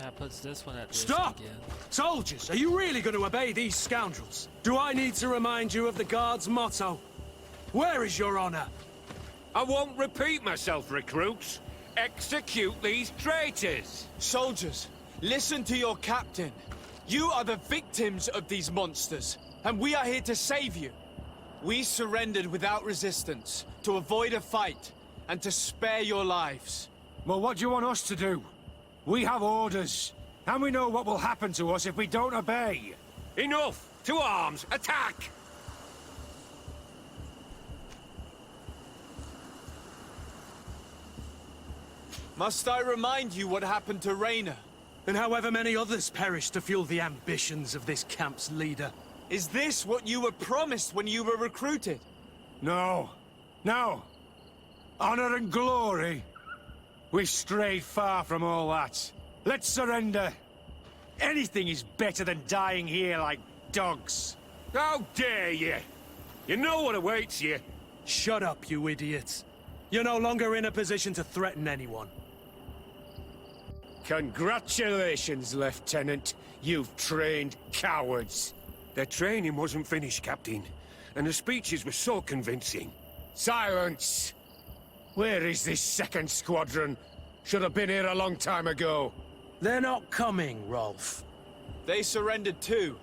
That puts this one at risk Stop! again. Soldiers, are you really going to obey these scoundrels? Do I need to remind you of the Guard's motto? Where is your honor? I won't repeat myself, recruits. Execute these traitors! Soldiers, listen to your captain. You are the victims of these monsters, and we are here to save you. We surrendered without resistance, to avoid a fight, and to spare your lives. Well, what do you want us to do? We have orders, and we know what will happen to us if we don't obey. Enough! To arms! Attack! Must I remind you what happened to Raynor? And however many others perished to fuel the ambitions of this camp's leader. Is this what you were promised when you were recruited? No. No. Honor and glory. We've strayed far from all that. Let's surrender. Anything is better than dying here like dogs. How dare you! You know what awaits you. Shut up, you idiots. You're no longer in a position to threaten anyone. Congratulations, Lieutenant. You've trained cowards. Their training wasn't finished, Captain. And the speeches were so convincing. Silence! Where is this second squadron? Should have been here a long time ago. They're not coming, Rolf. They surrendered too.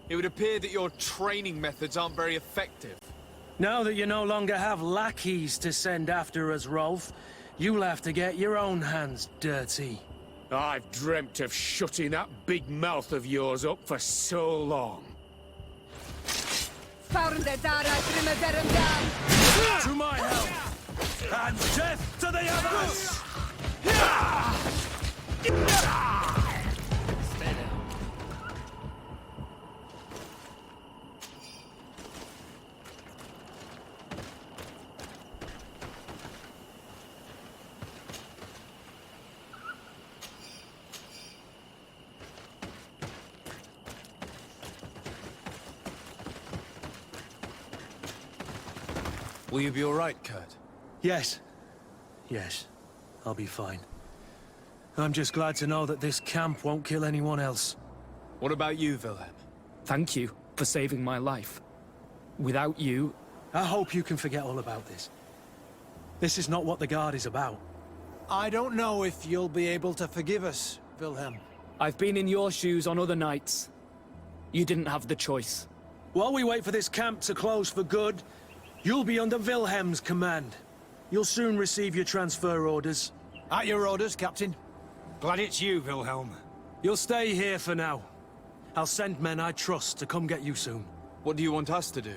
It would appear that your training methods aren't very effective. Now that you no longer have lackeys to send after us, Rolf, you'll have to get your own hands dirty. I've dreamt of shutting that big mouth of yours up for so long. To my help! And death to the others! Stay down. Will you be all right, Kurt? Yes. Yes. I'll be fine. I'm just glad to know that this camp won't kill anyone else. What about you, Wilhelm? Thank you for saving my life. Without you... I hope you can forget all about this. This is not what the Guard is about. I don't know if you'll be able to forgive us, Wilhelm. I've been in your shoes on other nights. You didn't have the choice. While we wait for this camp to close for good, you'll be under Wilhelm's command. You'll soon receive your transfer orders. At your orders, Captain. Glad it's you, Wilhelm. You'll stay here for now. I'll send men I trust to come get you soon. What do you want us to do?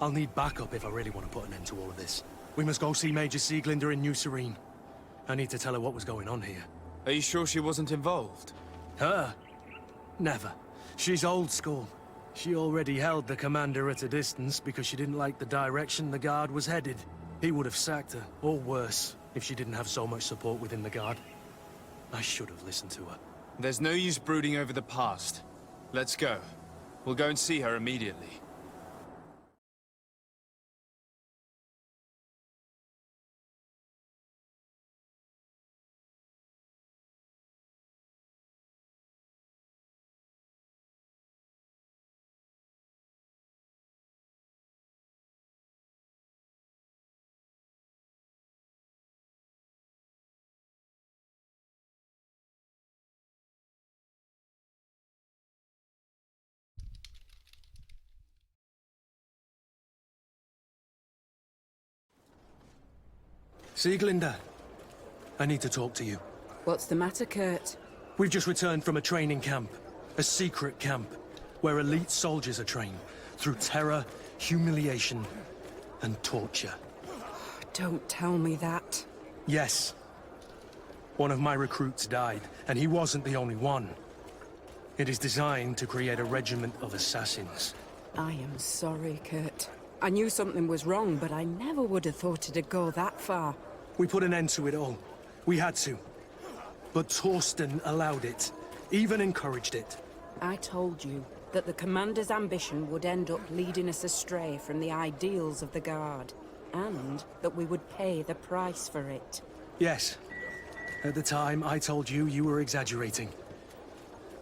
I'll need backup if I really want to put an end to all of this. We must go see Major Sieglinder in New Serene. I need to tell her what was going on here. Are you sure she wasn't involved? Her? Never. She's old school. She already held the commander at a distance because she didn't like the direction the Guard was headed. He would have sacked her, or worse, if she didn't have so much support within the Guard. I should have listened to her. There's no use brooding over the past. Let's go. We'll go and see her immediately. Sieglinder, I need to talk to you. What's the matter, Kurt? We've just returned from a training camp. A secret camp, where elite soldiers are trained through terror, humiliation, and torture. Don't tell me that. Yes. One of my recruits died, and he wasn't the only one. It is designed to create a regiment of assassins. I am sorry, Kurt. I knew something was wrong, but I never would have thought it'd go that far. We put an end to it all. We had to. But Torsten allowed it, even encouraged it. I told you that the Commander's ambition would end up leading us astray from the ideals of the Guard, and that we would pay the price for it. Yes. At the time, I told you you were exaggerating.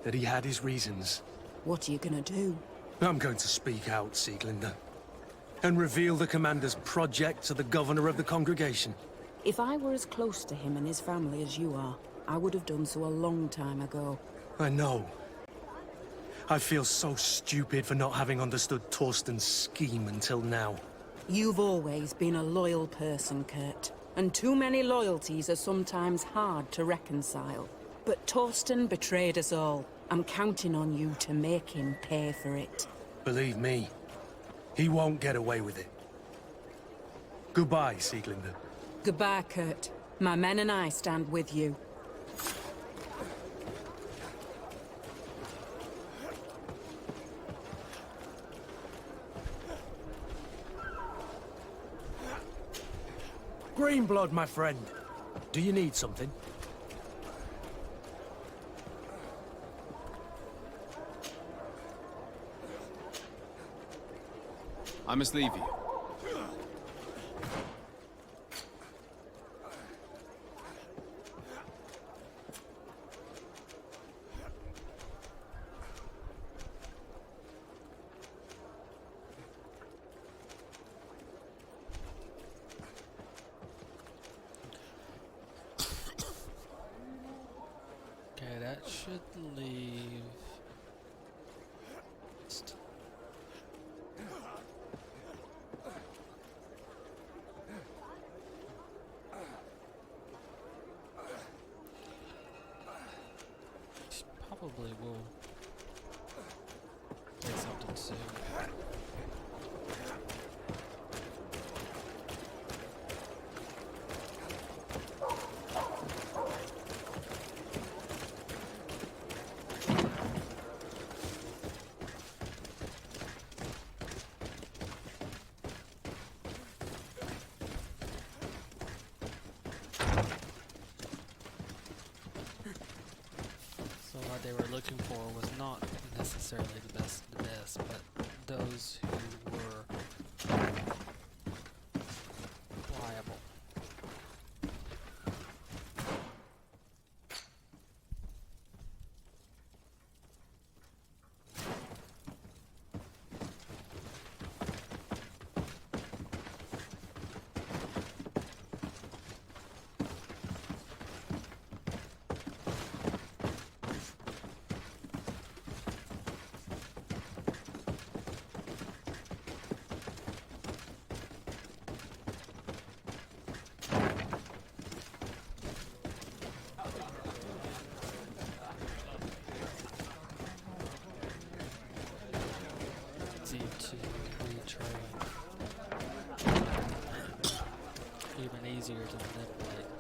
that he had his reasons. What are you gonna do? I'm going to speak out, Sieglinder, and reveal the commander's project to the governor of the congregation. If I were as close to him and his family as you are, I would have done so a long time ago. I know. I feel so stupid for not having understood Torsten's scheme until now. You've always been a loyal person, Kurt. And too many loyalties are sometimes hard to reconcile. But Torsten betrayed us all. I'm counting on you to make him pay for it. Believe me, he won't get away with it. Goodbye, Sieglinder. Goodbye, Kurt. My men and I stand with you. Greenblood, my friend. Do you need something? I must leave you. Okay, that should leave. Probably will get something soon. So what they were looking for was not necessarily the best, but those who were pliable. To retrain. Even easier to manipulate.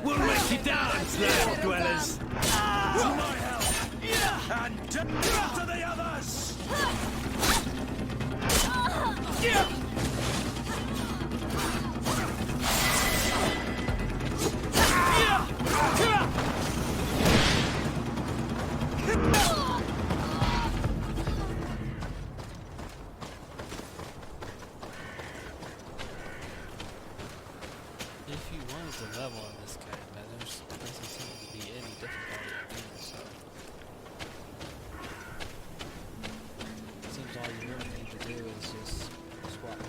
We'll make you dance, land dwellers! To my help! And to the others! If you wanted to level in this game, man, there's doesn't seem to be any difficulty in doing so. Seems all you really need to do is just swap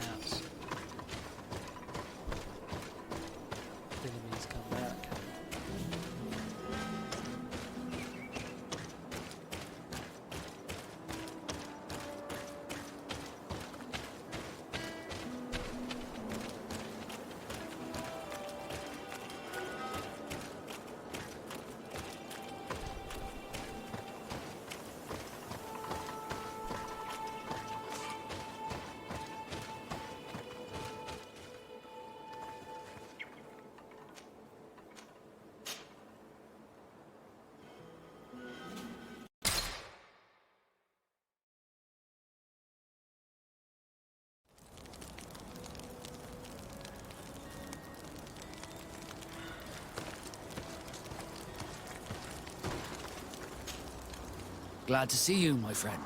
Glad to see you, my friend.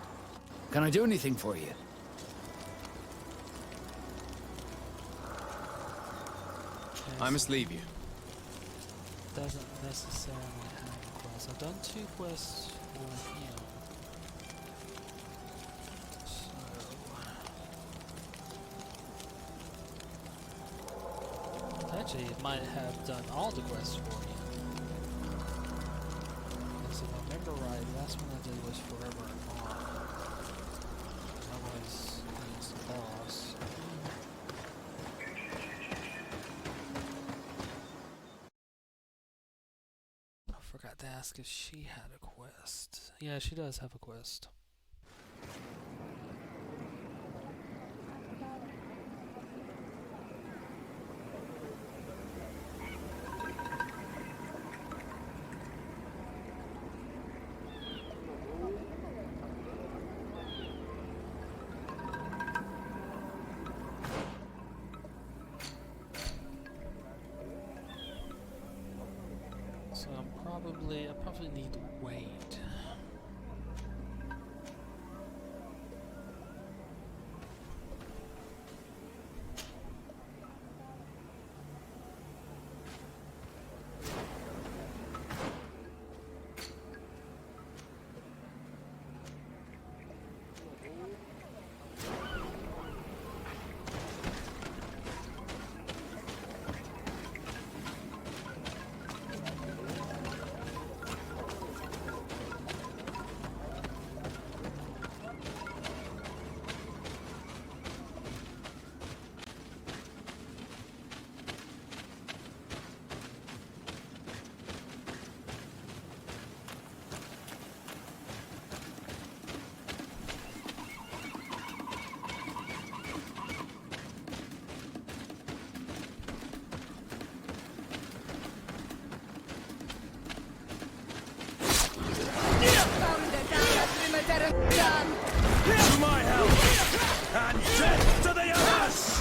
Can I do anything for you? I must leave you. Doesn't necessarily have a quest. I've done 2 quests for him. So actually, it might have done all the quests for him. Because if I remember right, the last one I did was Forever and More. That was against the boss. I forgot to ask if she had a quest. Yeah, she does have a quest. So I probably need to wait. To my help! And death to the others!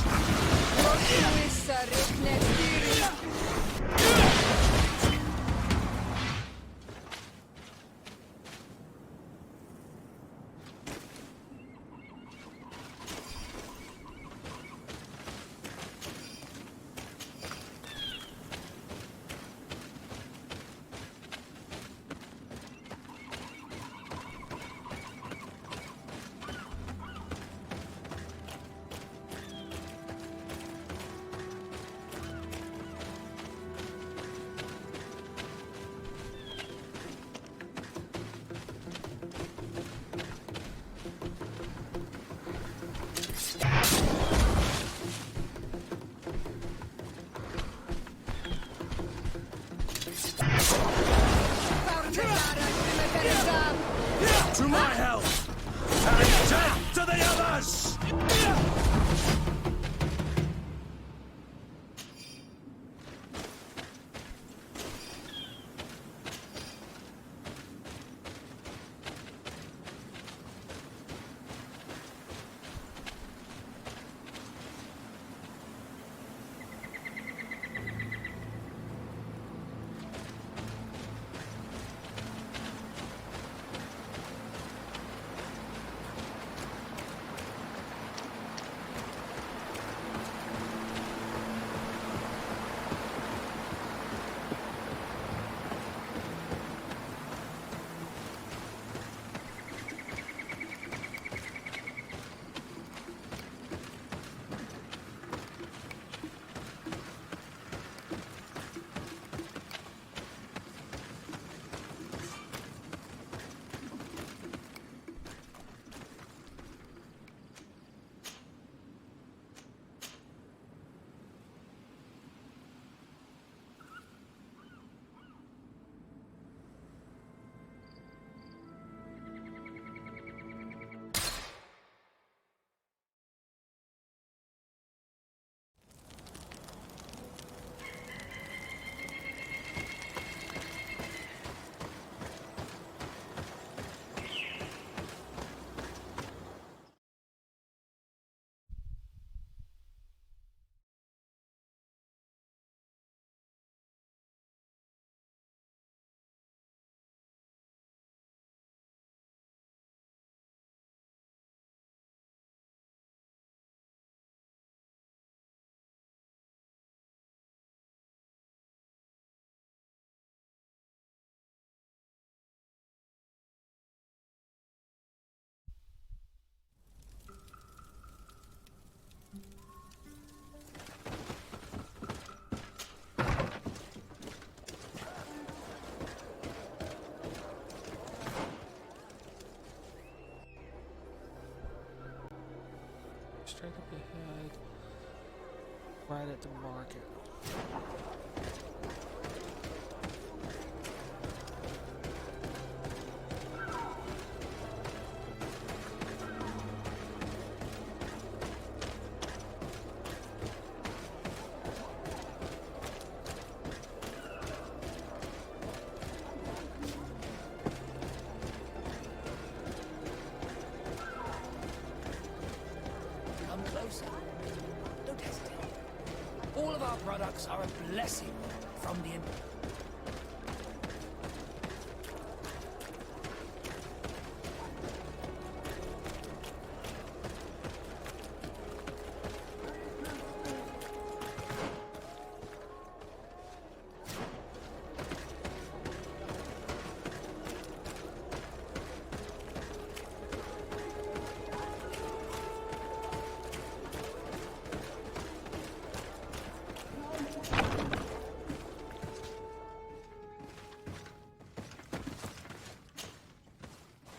To my help! And death to the others! Up ahead. Right at the market. Come closer. Don't hesitate. All of our products are a blessing from the Emperor.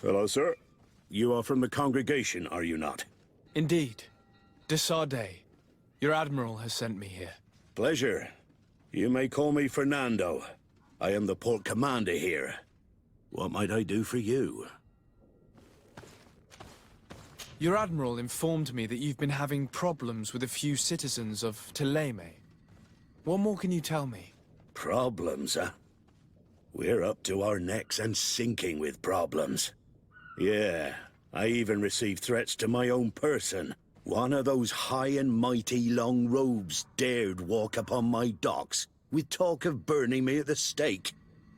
Hello, sir. You are from the congregation, are you not? Indeed. De Sardet, your admiral has sent me here. Pleasure. You may call me Fernando. I am the port commander here. What might I do for you? Your admiral informed me that you've been having problems with a few citizens of Teleme. What more can you tell me? Problems, huh? We're up to our necks and sinking with problems. Yeah, I even received threats to my own person. One of those high and mighty long robes dared walk upon my docks with talk of burning me at the stake.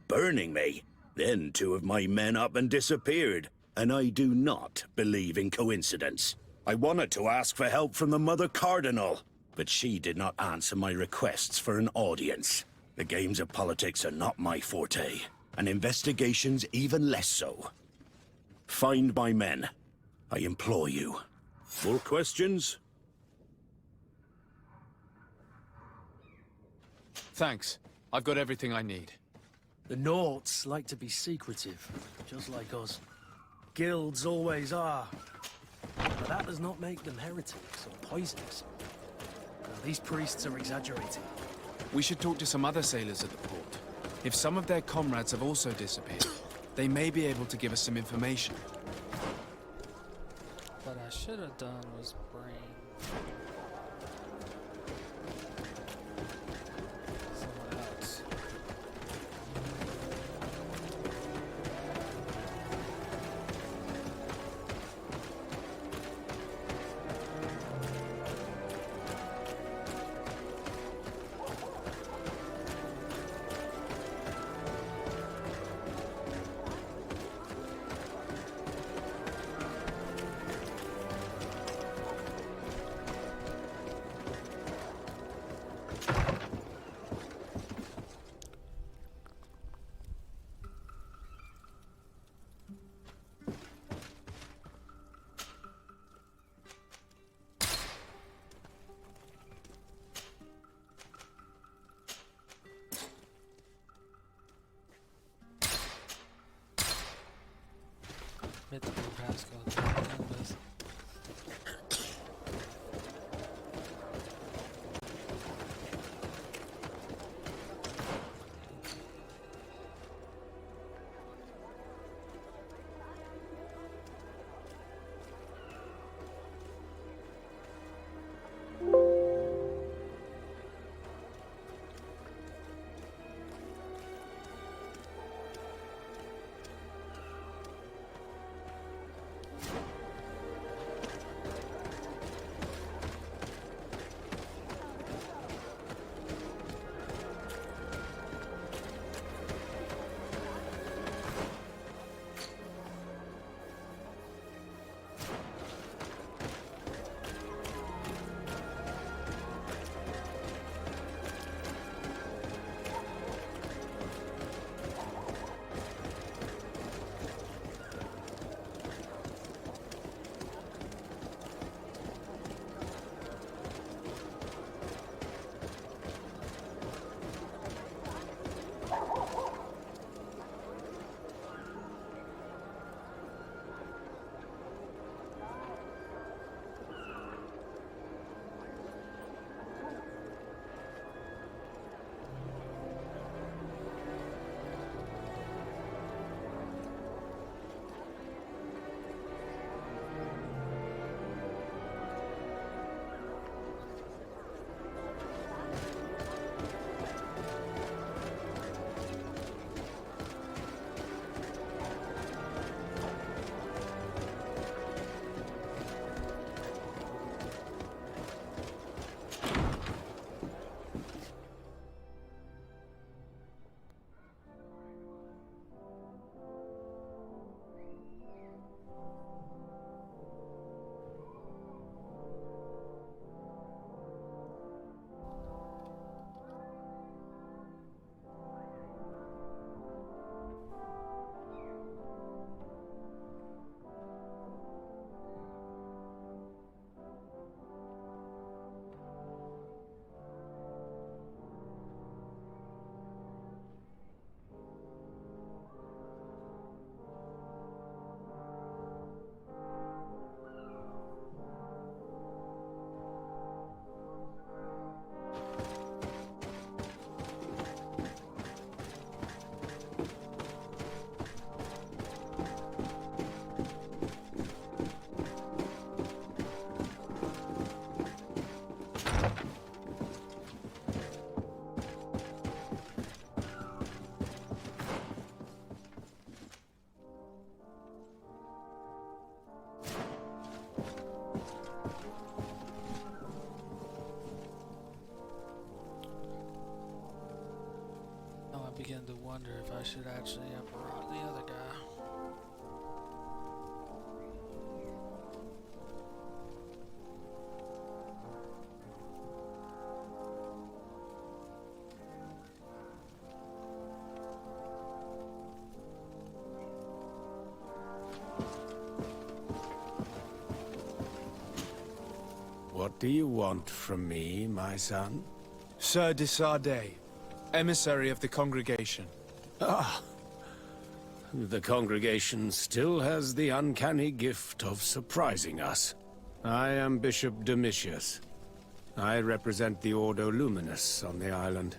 Burning me? Then two of my men up and disappeared, and I do not believe in coincidence. I wanted to ask for help from the Mother Cardinal, but she did not answer my requests for an audience. The games of politics are not my forte, and investigations even less so. Find my men. I implore you. More questions? Thanks. I've got everything I need. The Nauts like to be secretive, just like us. Guilds always are. But that does not make them heretics or poisonous. Now, these priests are exaggerating. We should talk to some other sailors at the port. If some of their comrades have also disappeared, they may be able to give us some information. What I should have done was bring someone else. Mythical Pascal canvas. wonder if I should actually have brought the other guy. What do you want from me, my son? Sir de Sardet, emissary of the congregation. Ah. The congregation still has the uncanny gift of surprising us. I am Bishop Domitius. I represent the Ordo Luminous on the island.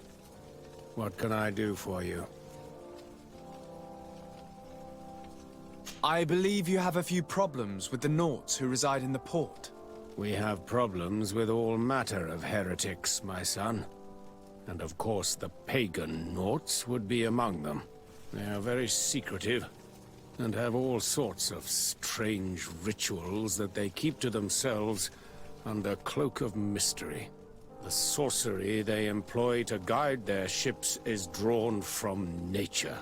What can I do for you? I believe you have a few problems with the Nauts who reside in the port. We have problems with all matter of heretics, my son. And of course the pagan Nauts would be among them. They are very secretive, and have all sorts of strange rituals that they keep to themselves under cloak of mystery. The sorcery they employ to guide their ships is drawn from nature,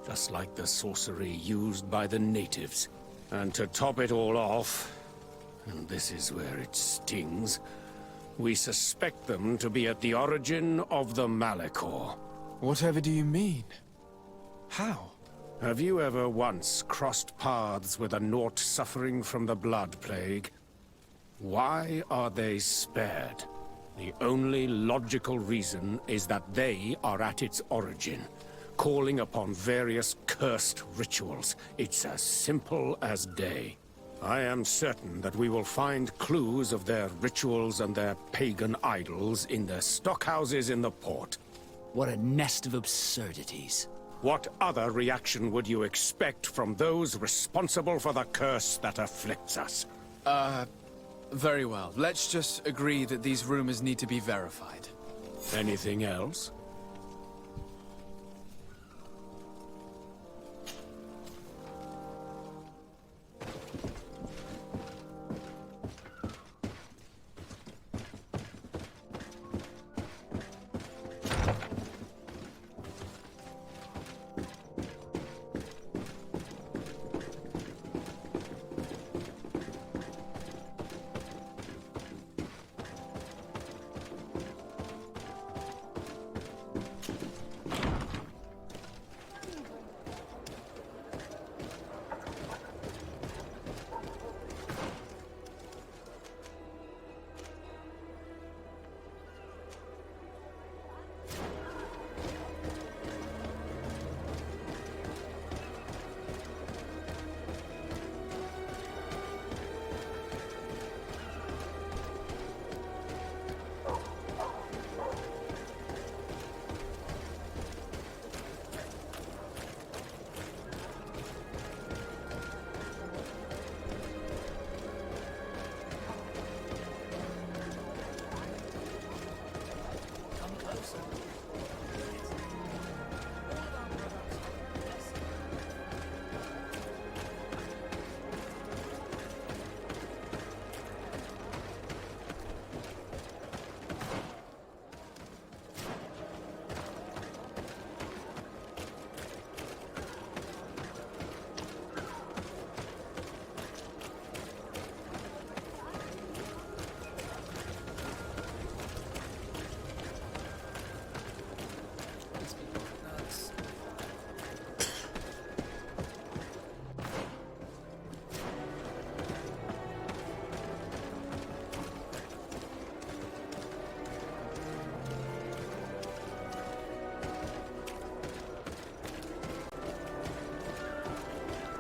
just like the sorcery used by the natives. And to top it all off, and this is where it stings, we suspect them to be at the origin of the Malachor. Whatever do you mean? How? Have you ever once crossed paths with a Naut suffering from the Blood Plague? Why are they spared? The only logical reason is that they are at its origin, calling upon various cursed rituals. It's as simple as day. I am certain that we will find clues of their rituals and their pagan idols in their stockhouses in the port. What a nest of absurdities. What other reaction would you expect from those responsible for the curse that afflicts us? Very well. Let's just agree that these rumors need to be verified. Anything else?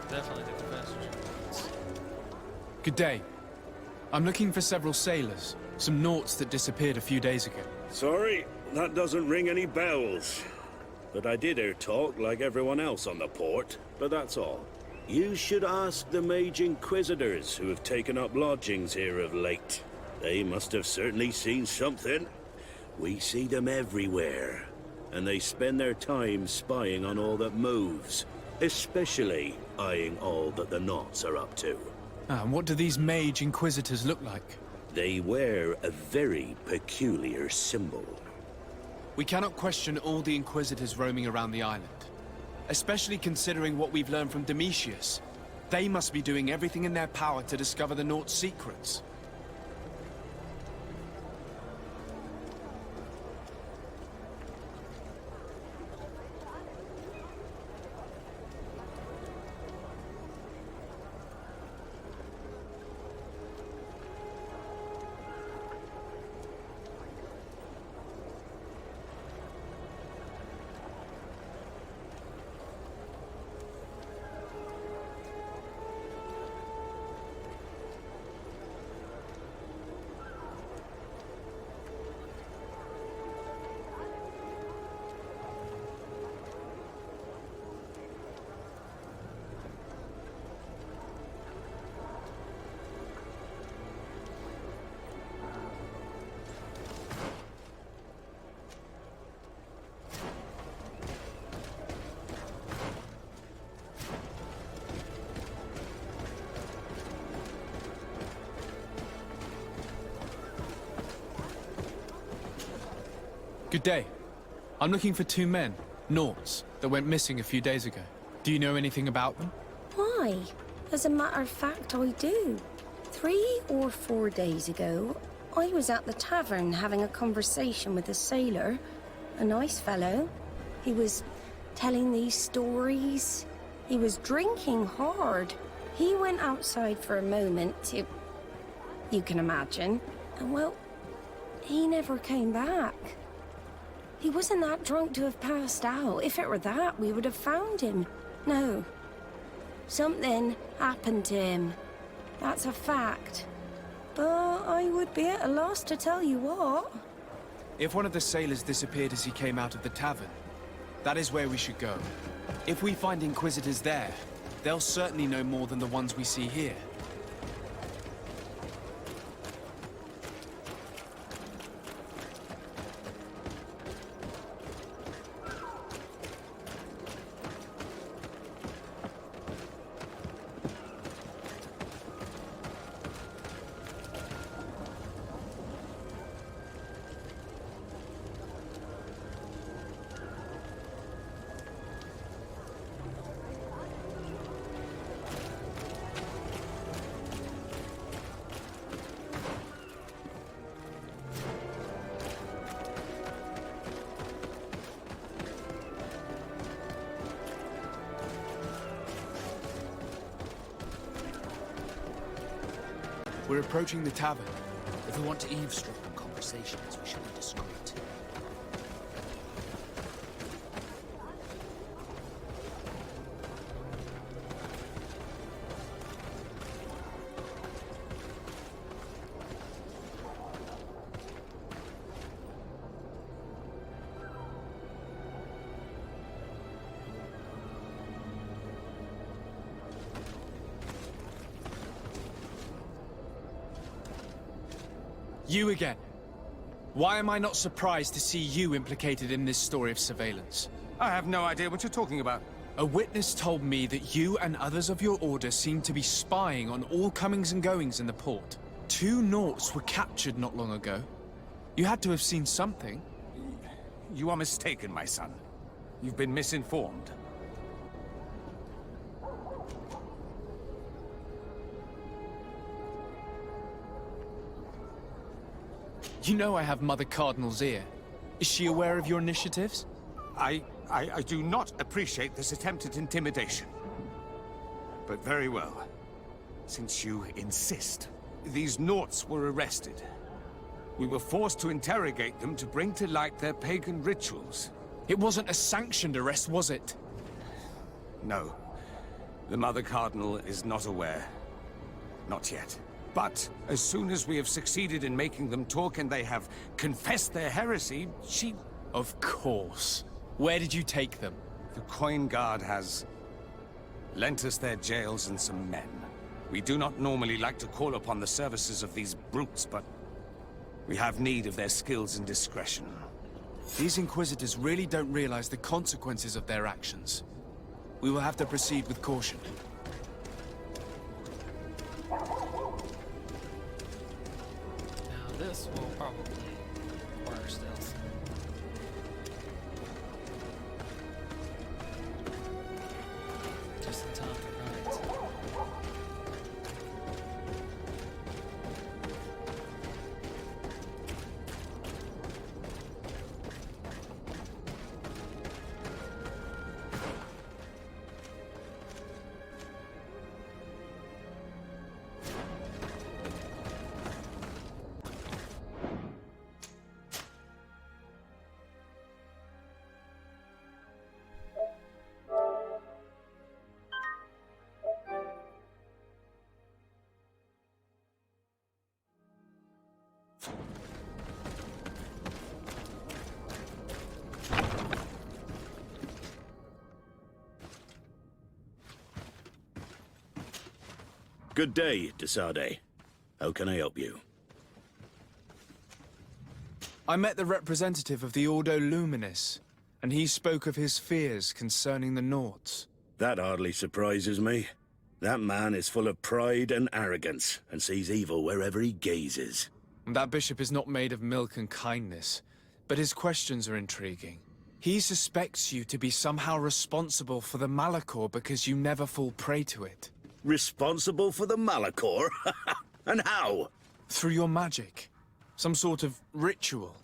Definitely the confession. Good day. I'm looking for several sailors. Some Nauts that disappeared a few days ago. Sorry, that doesn't ring any bells. But I did hear talk like everyone else on the port, but that's all. You should ask the Mage Inquisitors who have taken up lodgings here of late. They must have certainly seen something. We see them everywhere, and they spend their time spying on all that moves, especially eyeing all that the Nauts are up to. And what do these Mage Inquisitors look like? They wear a very peculiar symbol. We cannot question all the Inquisitors roaming around the island. especially considering what we've learned from Domitius. They must be doing everything in their power to discover the Naught's secrets. Good day. I'm looking for 2 men, Naughts, that went missing a few days ago. Do you know anything about them? Why? As a matter of fact, I do. 3 or 4 days ago, I was at the tavern having a conversation with a sailor. A nice fellow. He was telling these stories. He was drinking hard. He went outside for a moment to... You can imagine. And well, he never came back. He wasn't that drunk to have passed out. If it were that, we would have found him. No. Something happened to him. That's a fact. But I would be at a loss to tell you what. If one of the sailors disappeared as he came out of the tavern, that is where we should go. If we find Inquisitors there, they'll certainly know more than the ones we see here. We're approaching the tavern. If we want to eavesdrop on conversations, we should be discreet. You again. Why am I not surprised to see you implicated in this story of surveillance? I have no idea what you're talking about. A witness told me that you and others of your order seem to be spying on all comings and goings in the port. 2 Naughts were captured not long ago. You had to have seen something. You are mistaken, my son. You've been misinformed. You know I have Mother Cardinal's ear. Is she aware of your initiatives? I do not appreciate this attempt at intimidation. But very well. Since you insist, these Naughts were arrested. We were forced to interrogate them to bring to light their pagan rituals. It wasn't a sanctioned arrest, was it? No. The Mother Cardinal is not aware. Not yet. But as soon as we have succeeded in making them talk and they have confessed their heresy, she... Of course. Where did you take them? The Coin Guard has lent us their jails and some men. We do not normally like to call upon the services of these brutes, but we have need of their skills and discretion. These Inquisitors really don't realize the consequences of their actions. We will have to proceed with caution. This will probably require stealth. Good day, Desade. How can I help you? I met the representative of the Ordo Luminis, and he spoke of his fears concerning the Nauts. That hardly surprises me. That man is full of pride and arrogance, and sees evil wherever he gazes. That bishop is not made of milk and kindness, but his questions are intriguing. He suspects you to be somehow responsible for the Malachor because you never fall prey to it. Responsible for the Malachor? And how? Through your magic. Some sort of ritual.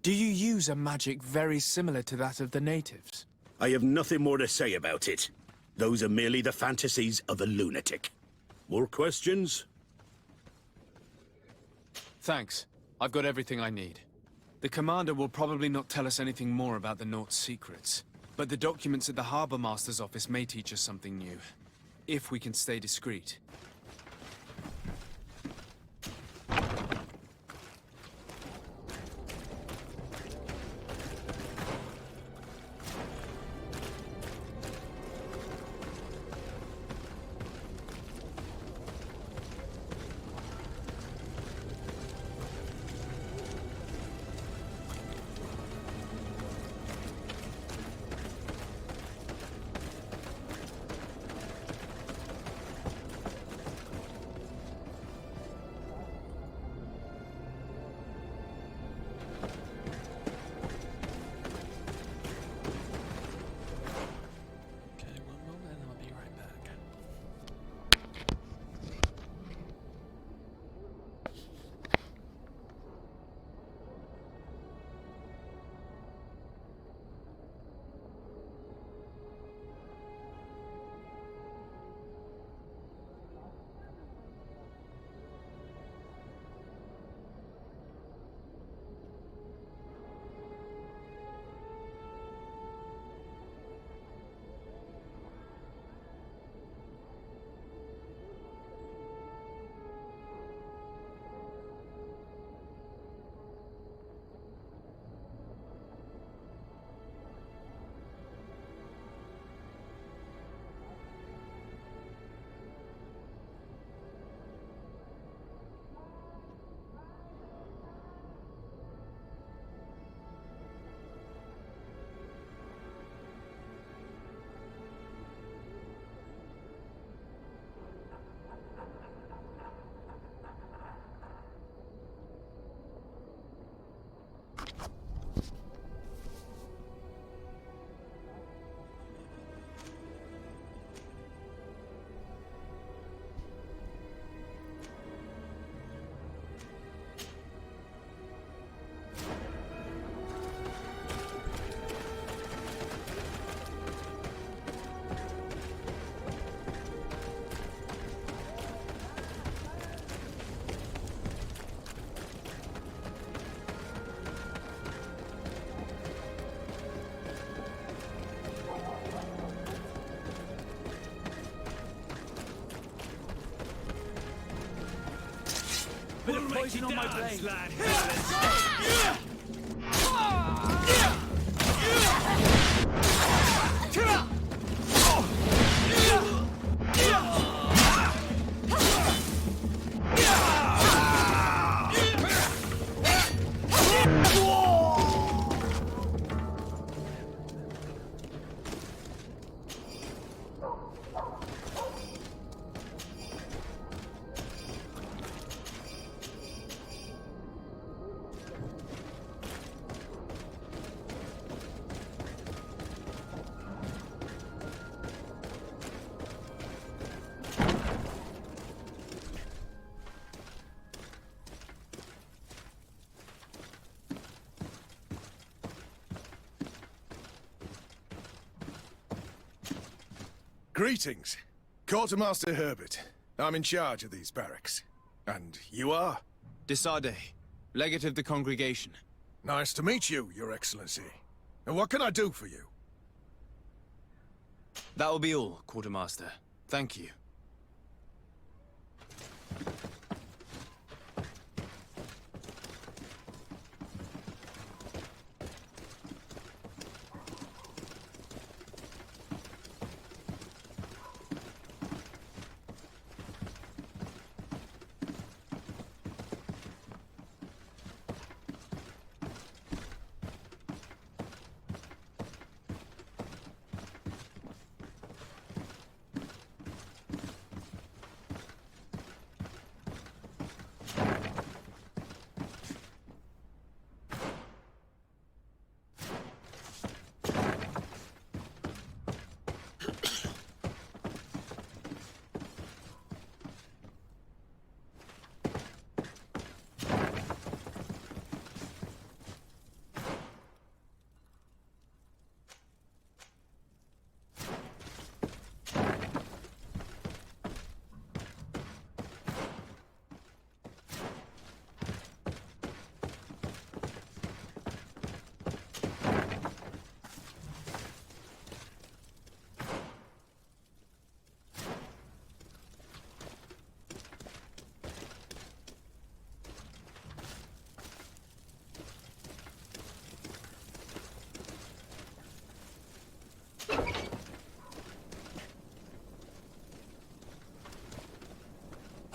Do you use a magic very similar to that of the natives? I have nothing more to say about it. Those are merely the fantasies of a lunatic. More questions? Thanks. I've got everything I need. The commander will probably not tell us anything more about the Naught's secrets, but the documents at the Harbor Master's office may teach us something new, if we can stay discreet. Okay, one moment and I'll be right back. Bit of poison on my blade. Greetings. Quartermaster Herbert. I'm in charge of these barracks. And you are? Desade, legate of the congregation. Nice to meet you, Your Excellency. And what can I do for you? That will be all, Quartermaster. Thank you.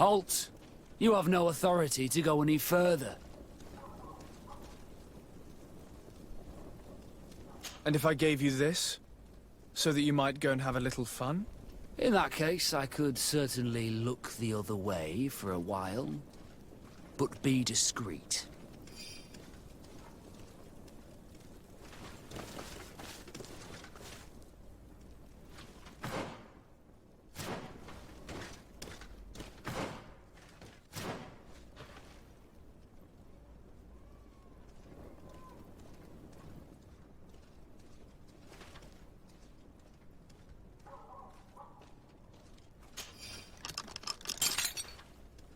Halt! You have no authority to go any further. And if I gave you this, so that you might go and have a little fun? In that case, I could certainly look the other way for a while. But be discreet.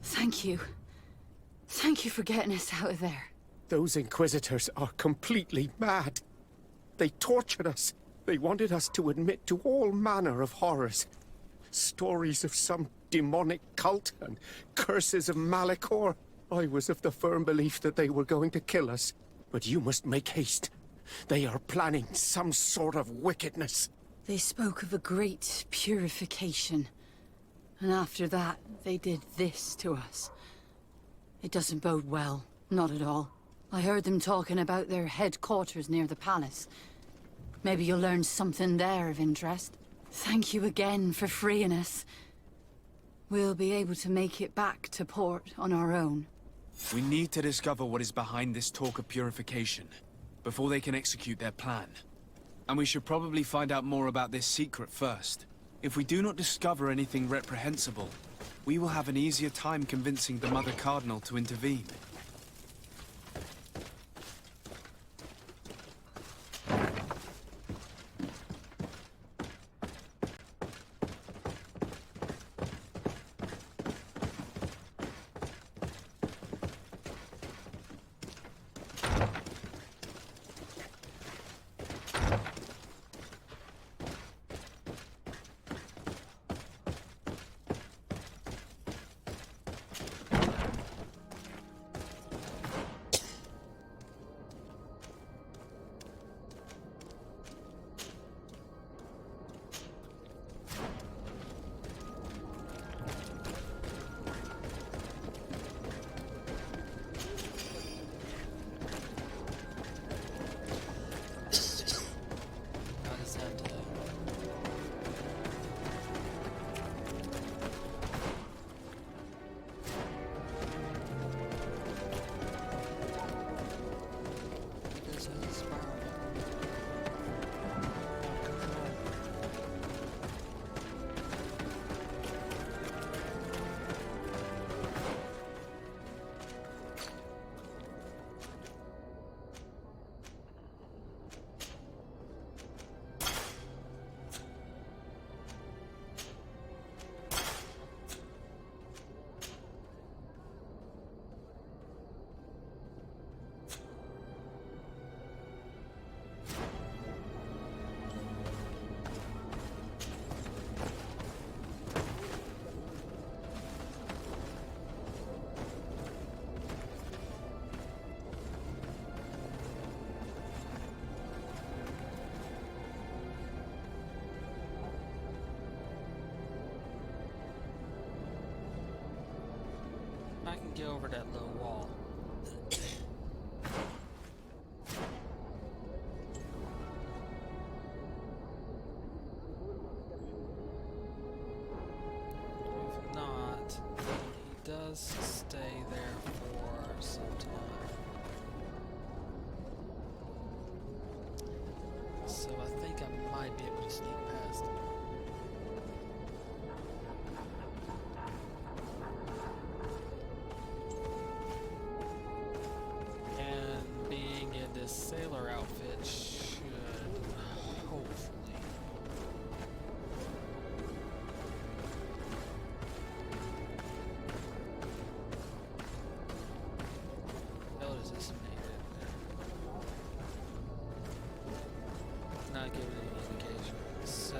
Thank you. Thank you for getting us out of there. Those Inquisitors are completely mad. They tortured us. They wanted us to admit to all manner of horrors. Stories of some demonic cult and curses of Malachor. I was of the firm belief that they were going to kill us. But you must make haste. They are planning some sort of wickedness. They spoke of a great purification. And after that, they did this to us. It doesn't bode well. Not at all. I heard them talking about their headquarters near the palace. Maybe you'll learn something there of interest. Thank you again for freeing us. We'll be able to make it back to port on our own. We need to discover what is behind this talk of purification, before they can execute their plan. And we should probably find out more about this secret first. If we do not discover anything reprehensible, we will have an easier time convincing the Mother Cardinal to intervene. I can get over that low wall. If not, then he does stay there for some time. So I think I might be able to sneak past him. Sailor outfit should hopefully what is this needed? Not giving any indication. So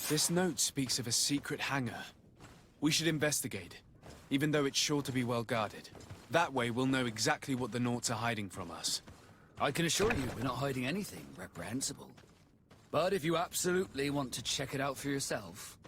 This note speaks of a secret hangar. We should investigate, even though it's sure to be well guarded. That way we'll know exactly what the Naughts are hiding from us. I can assure you we're not hiding anything reprehensible. But if you absolutely want to check it out for yourself...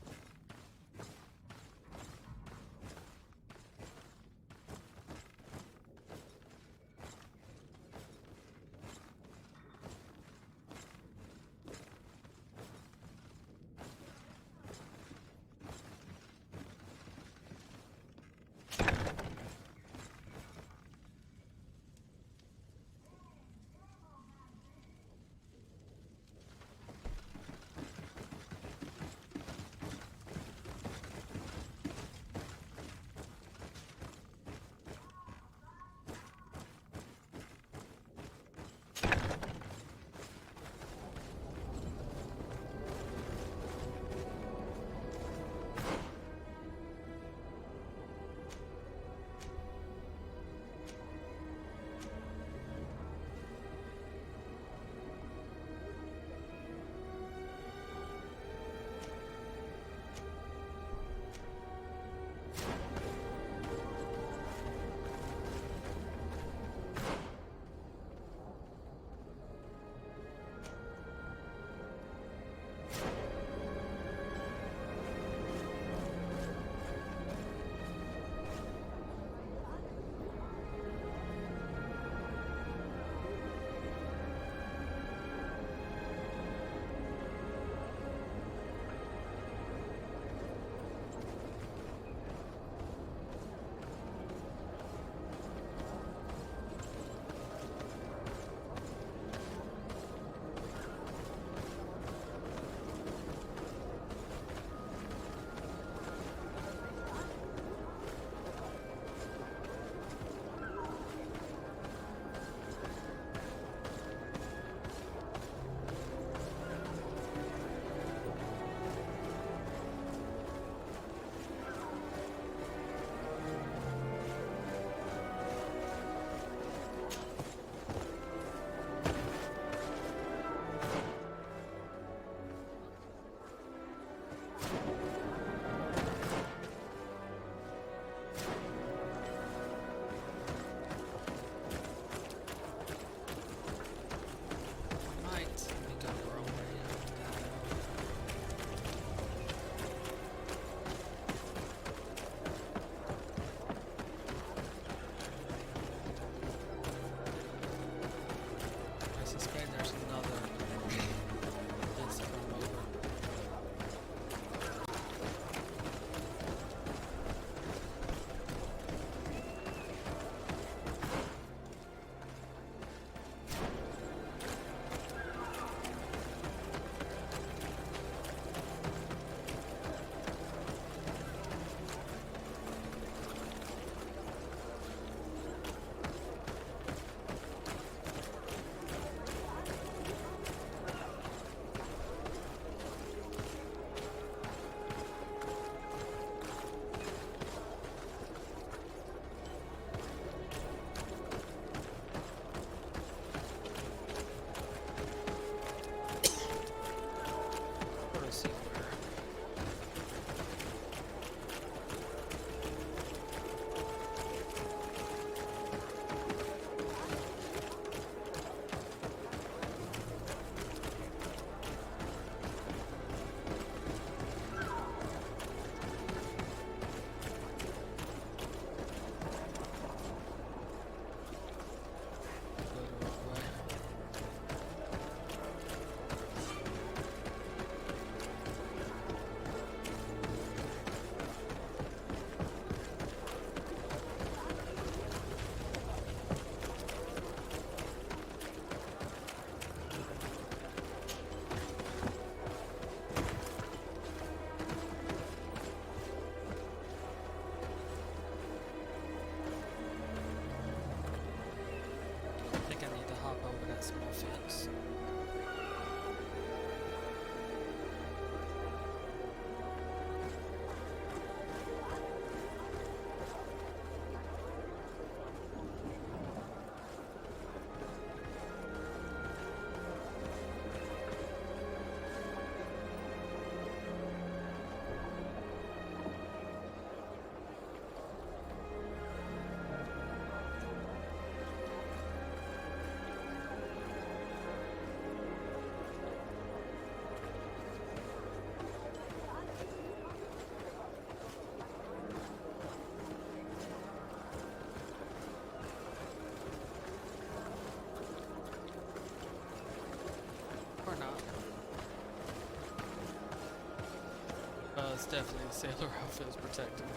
It's definitely a sailor outfit protecting me.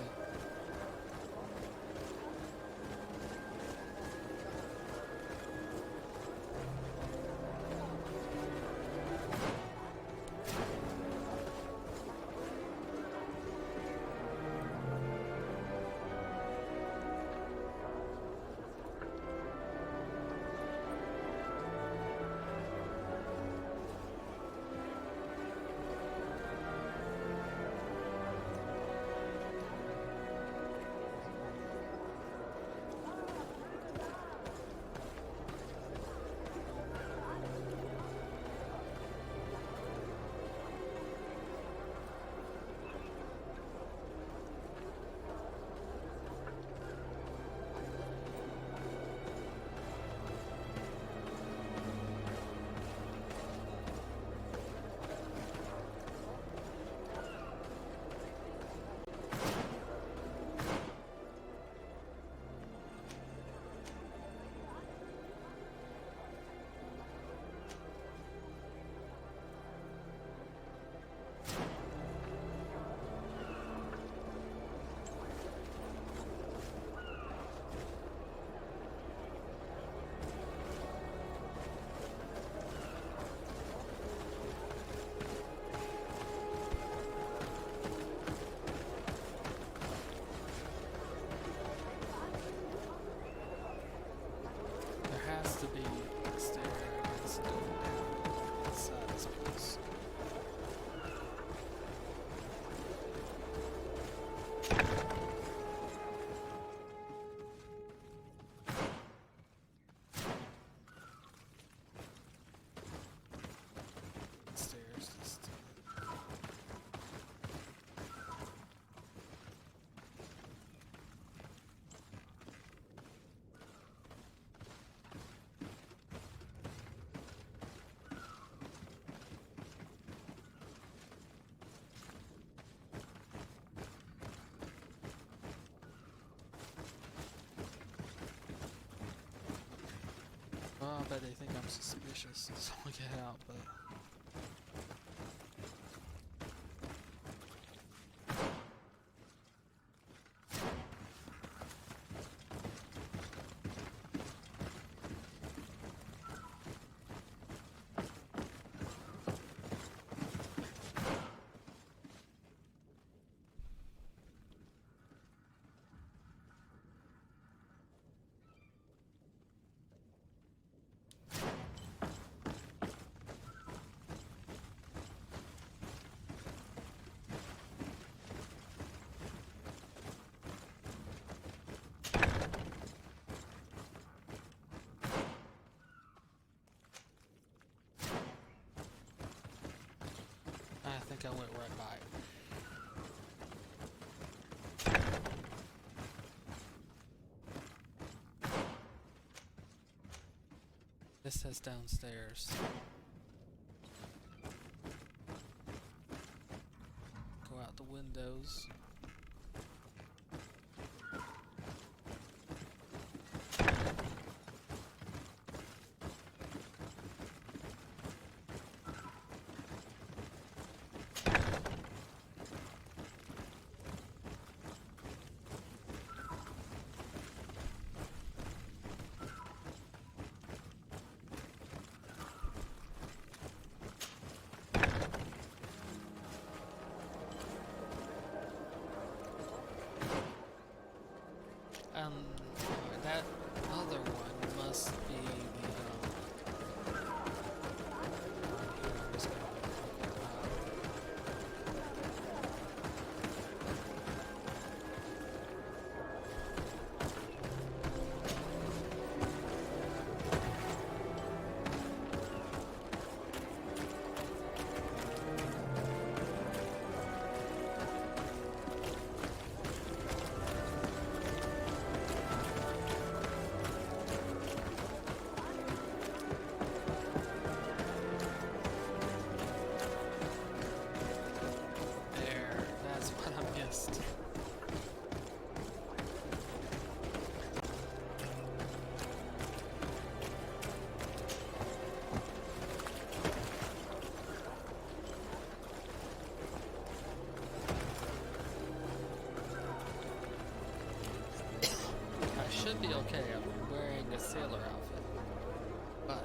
To be a staircase going down inside this place. Stairs just I bet they think I'm suspicious, so I get out, but... I think I went right by it. This says downstairs. Go out the windows. should be okay. I'm wearing a sailor outfit. But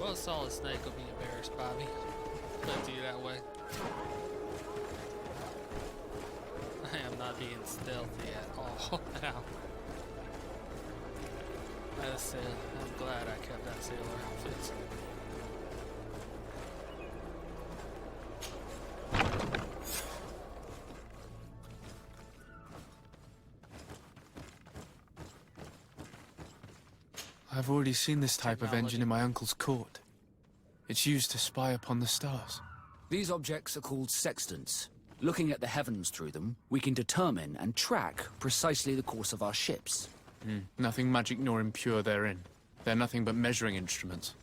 well, a solid snake will be embarrassed by me. Put it to you that way. I am not being stealthy at all now. As I said, I'm glad I kept that sailor outfit. I've already seen this type of engine in my uncle's court. It's used to spy upon the stars. These objects are called sextants. Looking at the heavens through them, we can determine and track precisely the course of our ships. Nothing magic nor impure therein. They're nothing but measuring instruments.